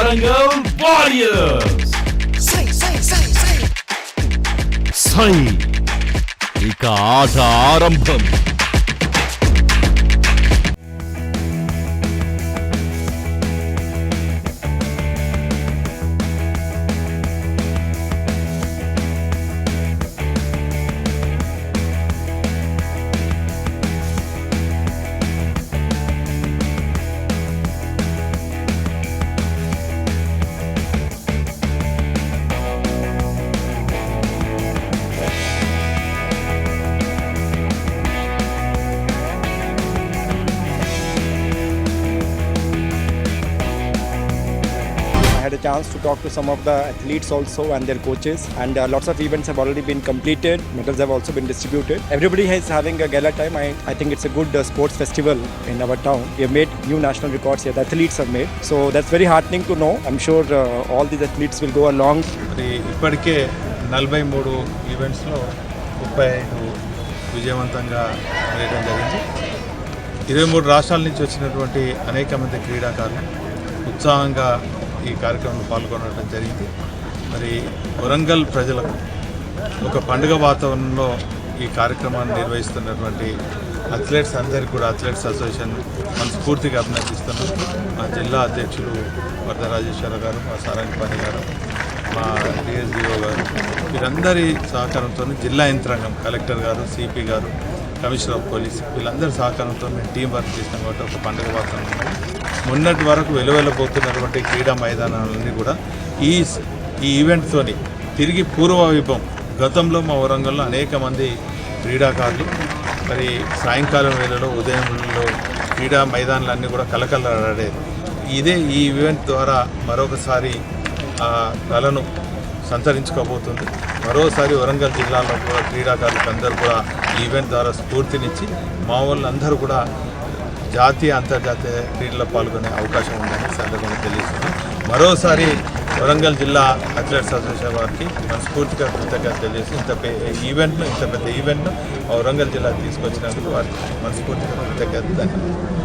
Warangal Warriors. Sai. ఇక ఆట ఆరంభం. I had a chance to talk to some of the athletes also and their coaches, and lots of events have already been completed. Medals have also been distributed. Everybody is having a gala time. I think it's a good sports festival in our town. We have made new national records here. The athletes have made, so that's very heartening to know. I'm sure all these athletes will go along. మరి ఇప్పటికే 43 ఈవెంట్స్లో 35 విజయవంతంగా వేయడం జరిగింది. 23 రాష్ట్రాల నుంచి వచ్చినటువంటి అనేక మంది క్రీడాకారులు ఉత్సాహంగా ఈ కార్యక్రమంలో పాల్గొనడం జరిగింది. మరి వరంగల్ ప్రజలకు ఒక పండుగ వాతావరణంలో ఈ కార్యక్రమాన్ని నిర్వహిస్తున్నటువంటి అథ్లెట్స్ అందరికీ కూడా అథ్లెట్స్ అసోసియేషన్ మనస్ఫూర్తిగా అభినందిస్తున్నాం. మా జిల్లా అధ్యక్షులు వరదరాజేశ్వర గారు, మా సారంగపాణి గారు, మా డిఎస్డిఓ గారు, వీరందరి సహకారంతో జిల్లా యంత్రాంగం కలెక్టర్ గారు, సిపి గారు, కమిషనర్ ఆఫ్ పోలీస్ వీళ్ళందరి సహకారంతో మేము టీం వర్క్ చేసినాం కాబట్టి ఒక పండుగ వాతావరణం. మొన్నటి వరకు వెలువెళ్ళబోతున్నటువంటి క్రీడా మైదానాలన్నీ కూడా ఈ ఈవెంట్తోని తిరిగి పూర్వ వైభవం. గతంలో మా వరంగల్లో అనేక మంది క్రీడాకారులు మరి సాయంకాలం వేళలో ఉదయంలో క్రీడా మైదానాలన్నీ కూడా కలకలలాడేది. ఇదే ఈ ఈవెంట్ ద్వారా మరొకసారి ఆ కళను సంతరించుకోబోతుంది. మరోసారి వరంగల్ జిల్లాలో కూడా క్రీడాకారులకు అందరూ కూడా ఈ ఈవెంట్ ద్వారా స్ఫూర్తినిచ్చి మా వాళ్ళందరూ కూడా జాతీయ అంతర్జాతీయ క్రీడల్లో పాల్గొనే అవకాశం ఉందని సందర్భంగా తెలియజేస్తున్నాం. మరోసారి వరంగల్ జిల్లా అథ్లెట్స్ అసోసియేషన్ వారికి మనస్ఫూర్తిగా కృతజ్ఞతలు తెలియజేసి ఇంత పెద్ద ఈవెంట్ను వరంగల్ జిల్లాకు తీసుకొచ్చినందుకు వారికి మనస్ఫూర్తిగా కృతజ్ఞతలు ధన్యవాదాలు.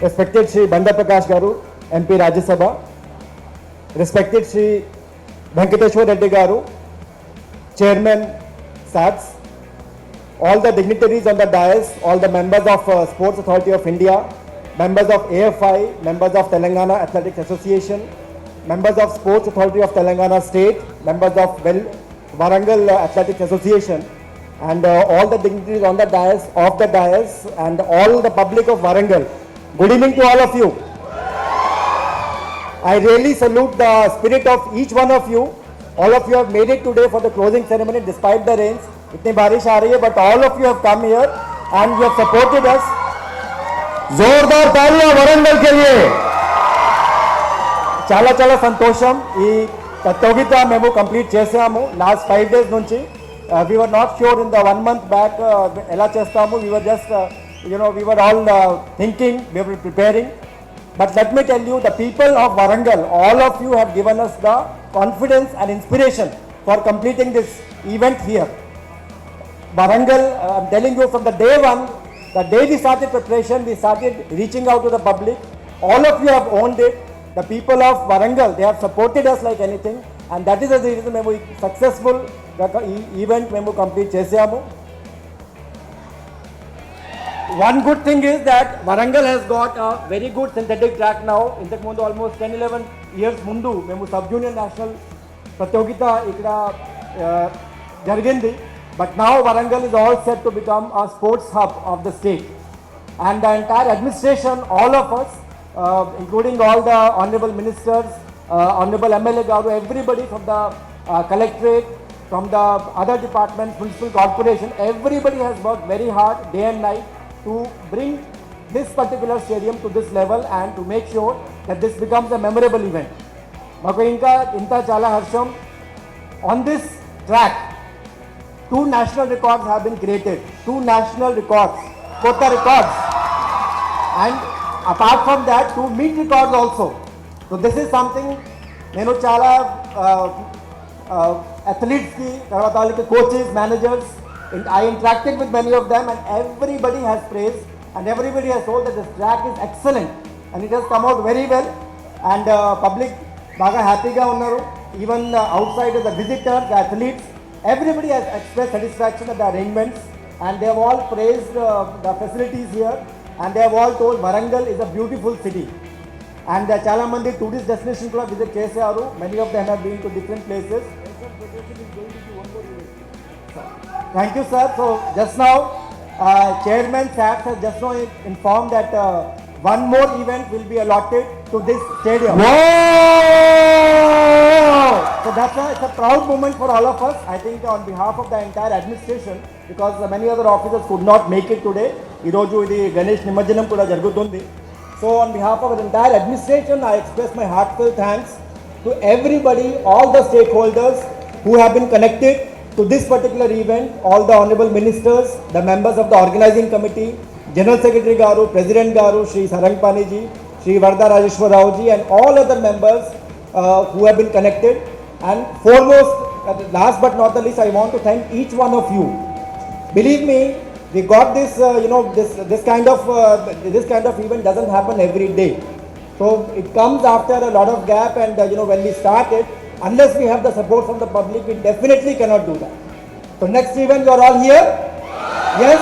Respected Shri Banda Prakash Garu, MP Rajya Sabha, respected Shri Venkateshwar Reddy Garu, Chairman SATS, all the dignitaries on the dais, all the members of Sports Authority of India, members of AFI, members of Telangana Athletics Association, members of Sports Authority of Telangana State, members of Warangal Athletics Association, and all the dignitaries on the dais, off the dais, and all the public of Warangal. Good evening to all of you. I really salute the spirit of each one of you. All of you have made it today for the closing ceremony despite the rains. Itni barish aa rahi hai, but all of you have come here and you have supported us. Zordar taaliyan Warangal ke liye. Chala santosham. Ee pratyogita memu complete chesamu last 5 days nunchi. We were not sure in the 1 month back ela chestamu. We were just we were all thinking, we were preparing. But let me tell you, the people of Warangal, all of you have given us the confidence and inspiration for completing this event here. Warangal, I'm telling you, from the day one, the day we started preparation, we started reaching out to the public. All of you have owned it. The people of Warangal, they have supported us like anything. And that is the reason we successful event we complete chesamu. One good thing is that Warangal has got a very good synthetic track now. Intaku mundu almost 10-11 years mundu memu sub junior national pratyogita ikkada jarigindi, but now Warangal is all set to become a sports hub of the state, and the entire administration, all of us, including all the honorable ministers, honorable MLA garu, everybody from the collectorate, from the other departments, municipal corporation, everybody has worked very hard day and night to bring this particular stadium to this level and to make sure that this becomes a memorable event. Maku inka inta chala harsham. On this track, 2 national records have been created. 2 national records, Kota records. And apart from that, 2 meet records also. So this is something, nenu chala athletes ki, tarvata vallaki coaches, managers, I interacted with many of them and everybody has praised and everybody has told that this track is excellent and it has come out very well and public baga happy ga unnaru. Even outside of the visitors, the athletes, everybody has expressed satisfaction at the arrangements and they have all praised the facilities here and they have all told Warangal is a beautiful city. And చాలా మంది tourist destination కూడా visit చేశారు. Many of them have been to different places. Thank you, sir. So just now, Chairman Sachs has just now informed that one more event will be allotted to this stadium. Wow! So it's a proud moment for all of us. I think on behalf of the entire administration, because many other officers could not make it today. Iroju idi Ganesh Nimajjanam kuda jarugutundi. So on behalf of the entire administration, I express my heartfelt thanks to everybody, all the stakeholders who have been connected to this particular event, all the honorable ministers, the members of the organizing committee, General Secretary Garu, President Garu, Shri Sarangpani ji, Shri Varda Rajeshwar Rao ji and all other members who have been connected. And foremost, last but not the least, I want to thank each one of you. Believe me, we got this, this kind of event doesn't happen every day. So it comes after a lot of gap and when we start it, unless we have the support from the public, we definitely cannot do that. So next event, you are all here? Yes?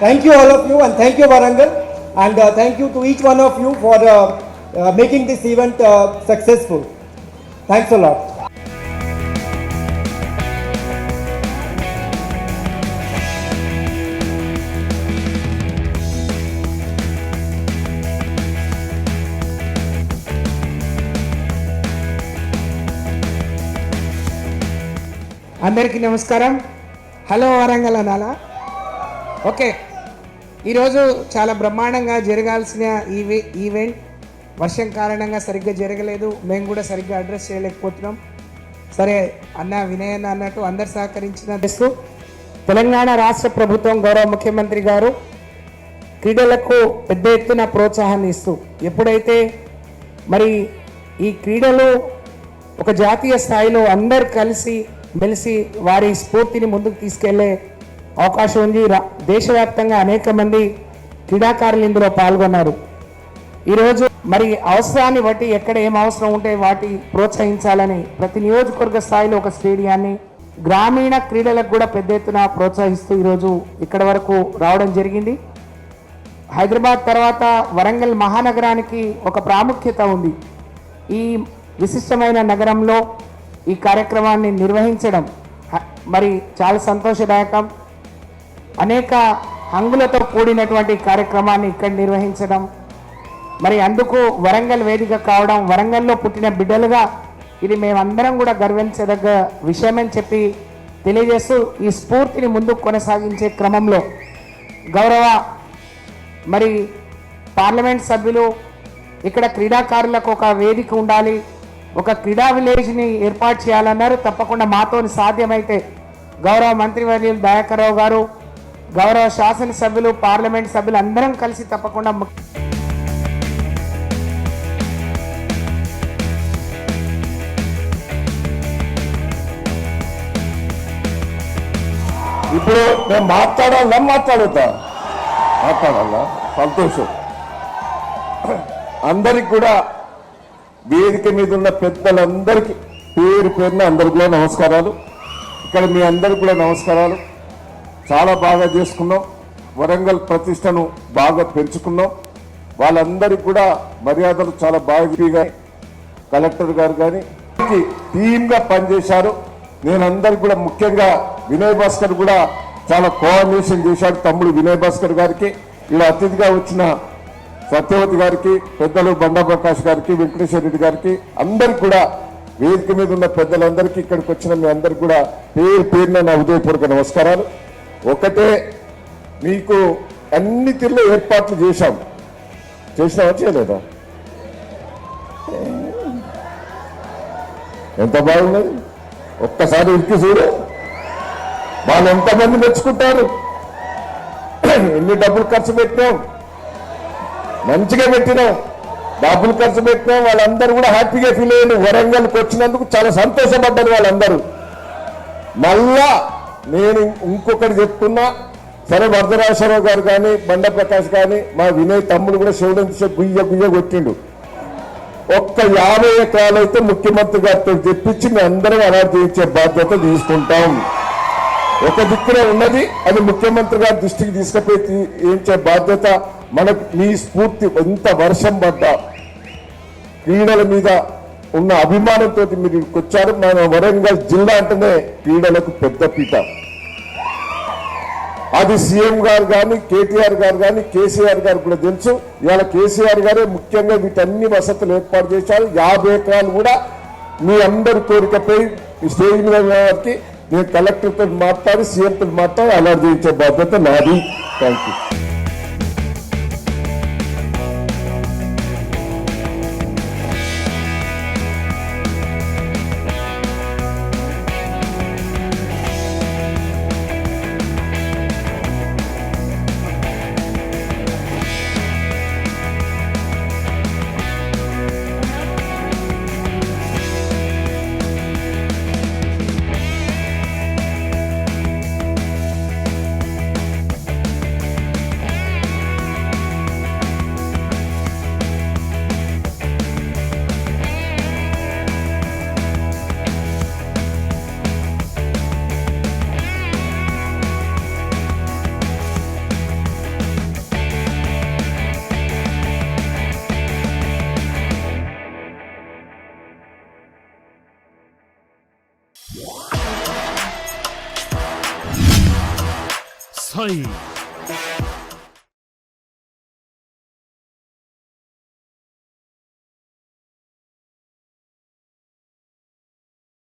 Thank you all of you and thank you Warangal and thank you to each one of you for making this event successful. Thanks a lot. అందరికీ నమస్కారం. Hello Warangal అనాలా? Okay, ఈరోజు చాలా బ్రహ్మాండంగా జరగాల్సిన event వర్షం కారణంగా సరిగ్గా జరగలేదు. మేము కూడా సరిగ్గా అడ్రస్ చేయలేకపోతున్నాం. సరే అన్న వినయన్న అన్నట్టు అందరు సహకరించిన చేస్తూ తెలంగాణ రాష్ట్ర ప్రభుత్వం గౌరవ ముఖ్యమంత్రి గారు క్రీడలకు పెద్ద ఎత్తున ప్రోత్సాహాన్ని ఇస్తూ ఎప్పుడైతే మరి ఈ క్రీడలు ఒక జాతీయ స్థాయిలో అందరు కలిసి మెలిసి వారి స్ఫూర్తిని ముందుకు తీసుకెళ్లే అవకాశం ఉంది. దేశవ్యాప్తంగా అనేక మంది క్రీడాకారులు ఇందులో పాల్గొన్నారు. ఈరోజు మరి అవసరాన్ని బట్టి ఎక్కడ ఏం అవసరం ఉంటే వాటి ప్రోత్సహించాలని ప్రతి నియోజకవర్గ స్థాయిలో ఒక స్టేడియాన్ని గ్రామీణ క్రీడలకు కూడా పెద్ద ఎత్తున ప్రోత్సహిస్తూ ఈరోజు ఇక్కడ వరకు రావడం జరిగింది. హైదరాబాద్ తర్వాత వరంగల్ మహానగరానికి ఒక ప్రాముఖ్యత ఉంది. ఈ విశిష్టమైన నగరంలో ఈ కార్యక్రమాన్ని నిర్వహించడం మరి చాలా సంతోషదాయకం. అనేక హంగులతో కూడినటువంటి కార్యక్రమాన్ని ఇక్కడ నిర్వహించడం మరి అందుకు వరంగల్ వేదిక కావడం, వరంగల్లో పుట్టిన బిడ్డలుగా ఇది మేమందరం కూడా గర్వించదగ్గ విషయమని చెప్పి తెలియజేస్తూ ఈ స్ఫూర్తిని ముందుకు కొనసాగించే క్రమంలో గౌరవ మరి పార్లమెంట్ సభ్యులు ఇక్కడ క్రీడాకారులకు ఒక వేదిక ఉండాలి, ఒక క్రీడా విలేజ్ని ఏర్పాటు చేయాలన్నారు. తప్పకుండా మాతో సాధ్యమైతే గౌరవ మంత్రివర్యులు దయాకర్ రావు గారు, గౌరవ శాసనసభ్యులు, పార్లమెంట్ సభ్యులు అందరం కలిసి తప్పకుండా ఇప్పుడు నేను మాట్లాడాలా సంతోషం. అందరికి కూడా వేదిక మీద ఉన్న పెద్దలందరికీ పేరు పేరున అందరికి కూడా నమస్కారాలు. ఇక్కడ మీ అందరికి కూడా నమస్కారాలు. చాలా బాగా చేసుకున్నాం, వరంగల్ ప్రతిష్టను బాగా పెంచుకున్నాం. వాళ్ళందరికీ కూడా మర్యాదలు చాలా బాగా కలెక్టర్ గారు కానీ టీమ్గా పనిచేశారు. నేను అందరికి కూడా ముఖ్యంగా వినయ్ భాస్కర్ కూడా చాలా కోఆర్డినేషన్ చేశాడు. తమ్ముడు వినయ్ భాస్కర్ గారికి, ఇలా అతిథిగా వచ్చిన సత్యవతి గారికి, పెద్దలు బండా ప్రకాష్ గారికి, వెంకటేశ్వర రెడ్డి గారికి అందరికి కూడా వేదిక మీద ఉన్న పెద్దలందరికీ, ఇక్కడికి వచ్చిన మీ అందరికి కూడా పేరు పేరున నా హృదయపూర్వక నమస్కారాలు. ఒకటే, మీకు అన్ని తీరులో ఏర్పాట్లు చేసినావా చేయలేదా? ఎంత బాగున్నది, ఒక్కసారి ఇరికి చూడు. వాళ్ళు ఎంతమంది మెచ్చుకుంటారు, ఎన్ని డబ్బులు ఖర్చు పెట్టినాం, మంచిగా పెట్టినాం, డబ్బులు ఖర్చు పెట్టినాం. వాళ్ళందరూ కూడా హ్యాపీగా ఫీల్ అయ్యారు. వరంగల్కి వచ్చినందుకు చాలా సంతోషపడ్డారు వాళ్ళందరూ. మళ్ళా నేను ఇంకొకటి చెప్తున్నా, సరే వరదరాజరావు గారు కానీ, బండ ప్రకాష్ కానీ, మా వినయ్ తమ్ముడు కూడా శివుడు గుయ్య కొట్టిండు. ఒక్క 50 ఎకరాలు అయితే ముఖ్యమంత్రి గారితో తెప్పించి మీ అందరం అలా తీర్చే బాధ్యత తీసుకుంటాం. ఒక దిక్కున ఉన్నది, అది ముఖ్యమంత్రి గారి దృష్టికి తీసుకుపోయి ఏంచే బాధ్యత మనకు. మీ స్ఫూర్తి, ఎంత వర్షం పడ్డా క్రీడల మీద ఉన్న అభిమానంతో మీరు వచ్చారు. మన వరంగల్ జిల్లా అంటేనే క్రీడలకు పెద్దపీట. అది సీఎం గారు కానీ, కేటీఆర్ గారు కానీ, కేసీఆర్ గారు కూడా తెలుసు. ఇవాళ కేసీఆర్ గారే ముఖ్యంగా వీటన్ని వసతులు ఏర్పాటు చేశారు. 50 ఎకరాలు కూడా మీ అందరి కోరికపై స్టేజ్ మీద వారికి నేను కలెక్టర్తో మాట్లాడి, సీఎంతో మాట్లాడి అలా చేయించే బాధ్యత నాది. Thank you. Sai